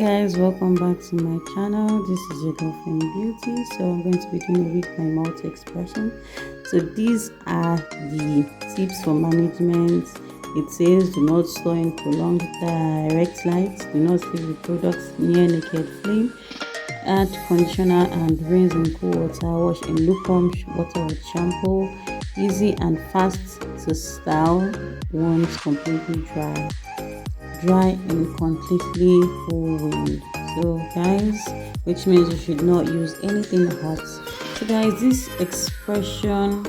Guys, welcome back to my channel. This is your girl Fehinbeauty. So I'm going to be doing a week my mouth expression. So these are the tips for management. It says do not store in prolonged direct light, do not leave the products near naked flame, add conditioner and rinse in cool water, wash in lukewarm water with shampoo, easy and fast to style once completely dry and completely full wind. So guys, which means you should not use anything hot. So guys, this expression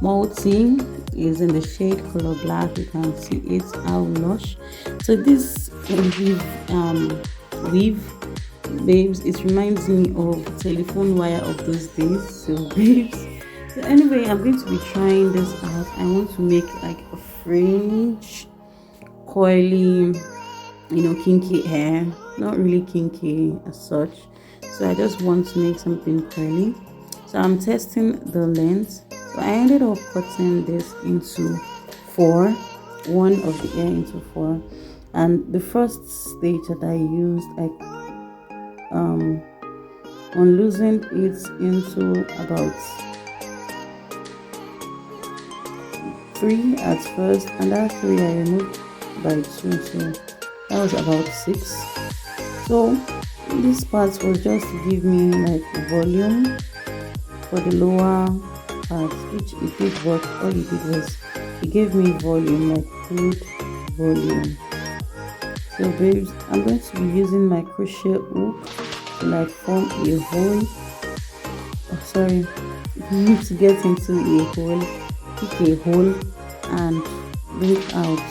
multi is in the shade color black. You can see it how lush. So this weave babes, it reminds me of telephone wire of those days. So babes, so anyway, I'm going to be trying this out. I want to make like a fringe coily, kinky hair, not really kinky as such. So I just want to make something curly. So I'm testing the length. So I ended up cutting this into one of the hair into four, and the first stage that I used, I unloosened it into about 3 at first, and that 3 I removed by 2, so that was about 6. So this part was just to give me like volume for the lower part, which it did work. All it did was it gave me volume, like good volume. So babes, I'm going to be using my crochet hook to like form a hole. Oh, sorry, you need to get into a hole, pick a hole and bring out.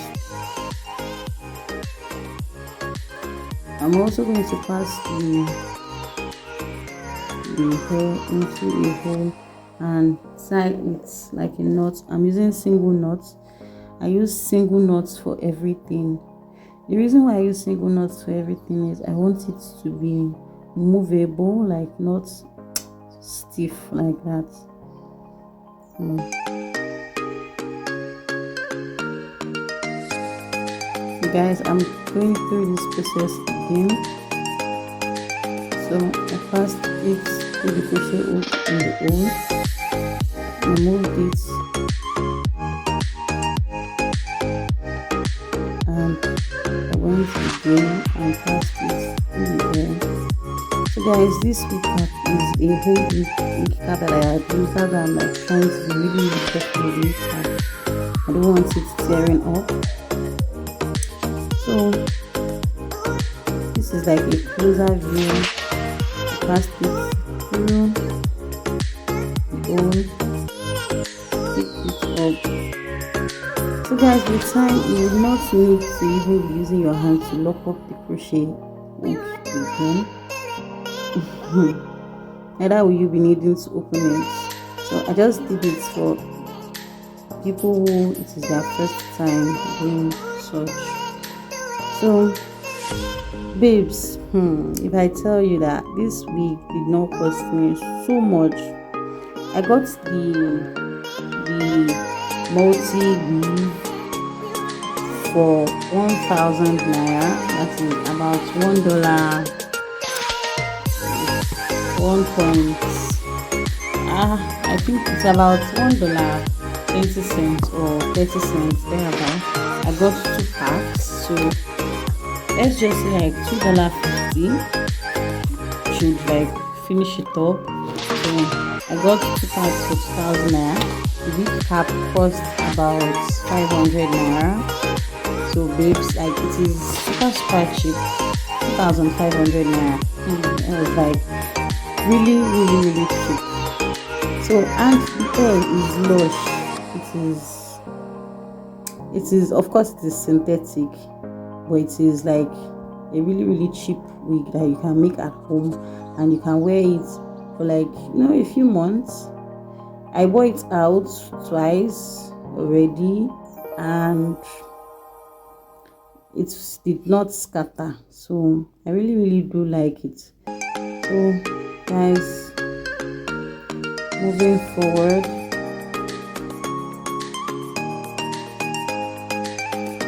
I'm also going to pass the hair into a hole and tie it like a knot. I'm using single knots. I use single knots for everything. The reason why I use single knots for everything is I want it to be movable, like not stiff like that. Guys, I'm going through this process again. So I passed it to the crochet hook in the hole, removed it, and I went again and passed it through there. So guys, this wig cap is a whole wig cap that I had used, that I'm like trying to be really careful with it. I don't want it tearing up. So this is like a closer view. I passed it through the hole, pick it up. So guys, with time you will not need to even be using your hand to lock up the crochet hook again. Neither will you be needing to open it. So I just did it for people who it is their first time doing such. So babes, if I tell you that this wig did not cost me so much, I got the multi weave for 1,000 naira. That is about I think it's about $1.20 or 30 cents thereabout. I got 2 packs, so let's just say like $2.50 should like finish it up. So I got 2 packs for 2,000 naira. The wig cap cost about 500 naira. So babes, like it is super cheap, 2,500 naira. It was like really cheap. So, and the hair is lush. It is of course it is synthetic, but it is like a really cheap wig that you can make at home, and you can wear it for like a few months. I wore it out twice already and it did not scatter, so I really do like it. So guys, moving forward,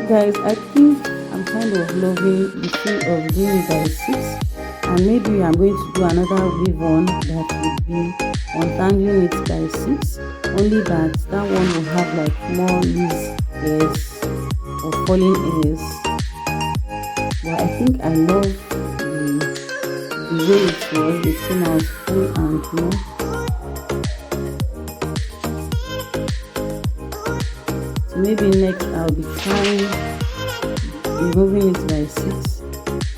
guys, I think I'm kind of loving the feel of doing it by 6, and maybe I'm going to do another weave on that would be untangling it by 6, only that that one will have like more loose hairs or falling hairs. But I think I love the way it was. It came out full and so maybe next I'll be trying removing it by 6.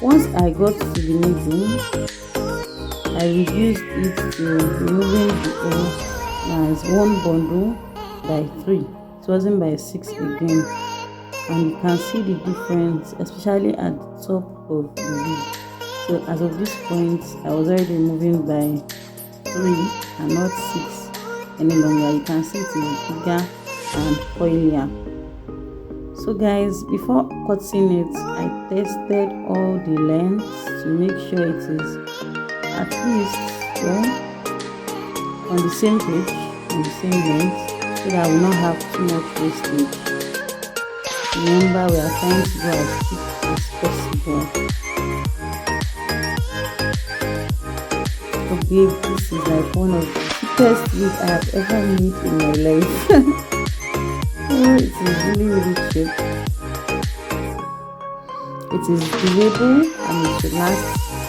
Once I got to the middle, I reduced it to removing the hair as one bundle by 3. It wasn't by 6 again, and you can see the difference, especially at the top of the wig. So as of this point, I was already moving by 3 and not 6 any longer. You can see it is bigger and coilier. So guys, before cutting it, I tested all the lengths to make sure it is at least on the same page, on the same length, so that I will not have too much wastage. Remember, we are trying to go as cheap as possible. So babe, this is like one of the cheapest wigs I have ever made in my life. Oh, it is really cheap. It is durable and it should last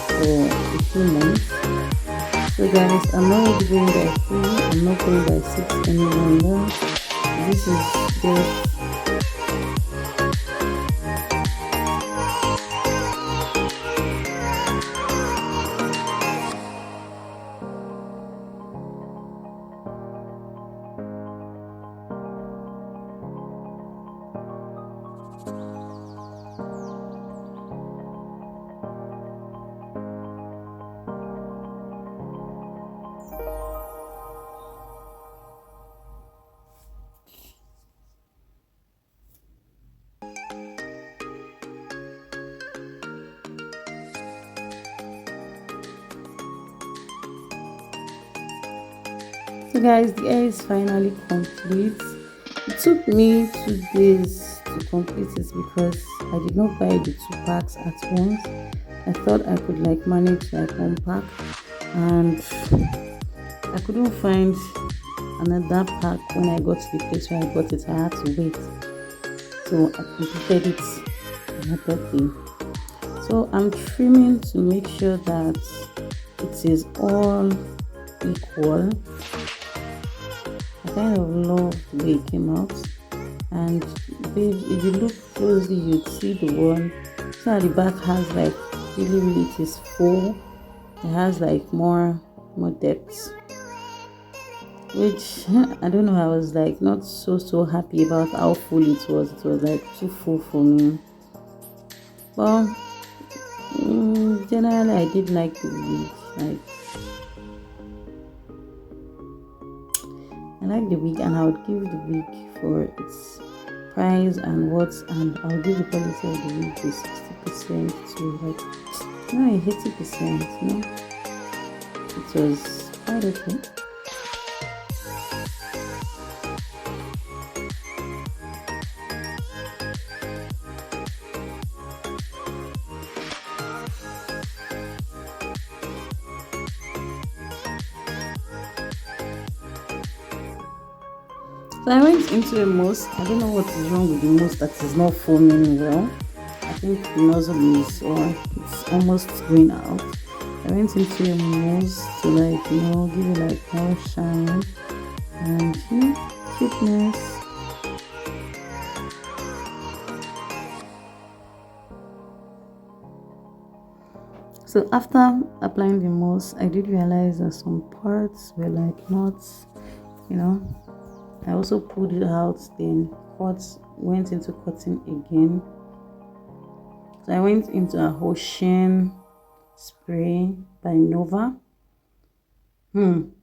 for a few months. So guys, I'm not really going by 3, I'm not going by 6 any longer. This is just so guys, the hair is finally complete. It took me 2 days to complete it because I did not buy the 2 packs at once. I thought I could like manage like 1 pack, and I couldn't find another pack when I got to the place where I got it. I had to wait, so I completed it another day. So I'm trimming to make sure that it is all equal. I kind of love the way it came out, and babes, if you look closely, you'd see the one. So at the back has like really it is full. It has like more depth, which I don't know, I was like not so happy about how full it was. It was like too full for me. But generally I did like the wig. I like the wig, and I would give the wig for its price and I would give the quality of the wig to 60% to like 80%. No, it was quite okay. So I went into a mousse. I don't know what is wrong with the mousse that is not forming well. I think the nozzle is, or it's almost going out. I went into a mousse to like, give it like more shine and cuteness. So after applying the mousse, I did realize that some parts were like not, I also pulled it out, then went into cutting again. So I went into a Ocean spray by Nova. And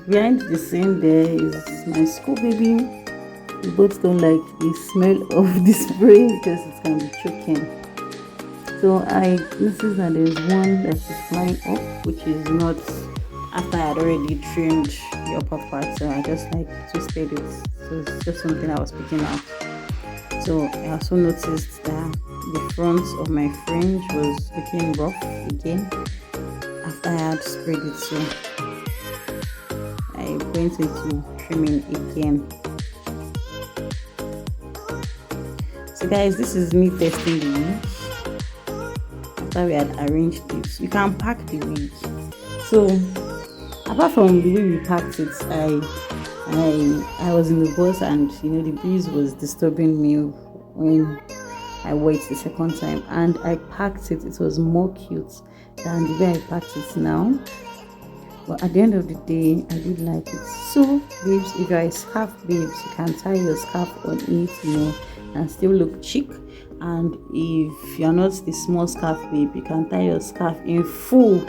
behind the scene there is my school baby. We both don't like the smell of the spray because it can be choking. So I noticed that there's one that is flying up, which is not after I had already trimmed the upper part. So I just like twisted it. So it's just something I was picking out. So I also noticed that the front of my fringe was looking rough again after I had sprayed it, so I went into trimming again. So guys, this is me testing the wig after we had arranged it. You can pack the wig. So apart from the way we packed it, I was in the bus, and the breeze was disturbing me when I wore it the second time, and I packed it. It was more cute than the way I packed it now. But at the end of the day, I did like it. So babes, if you're a scarf babes, you can tie your scarf on it, and still look chic. And if you're not the small scarf babe, you can tie your scarf in full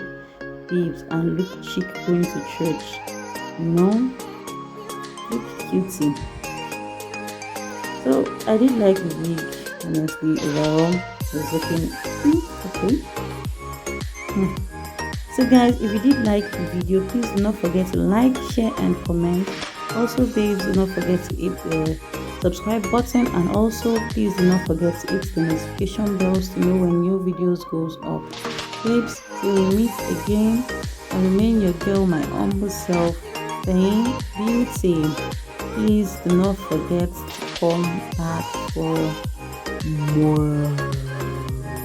babes and look chic going to church. Look cutie. So I did like the wig, honestly. Overall, it was looking okay. So guys, if you did like the video, please do not forget to like, share and comment. Also babes, do not forget to hit the subscribe button, and also please do not forget to hit the notification bells to know when new videos goes up. Babes, till we meet again, I remain your girl, my humble self, Fehinbeauty. Please do not forget to come back for more.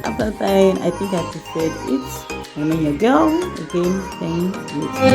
After that, I think I preferred it. I remain your girl again, Fehinbeauty.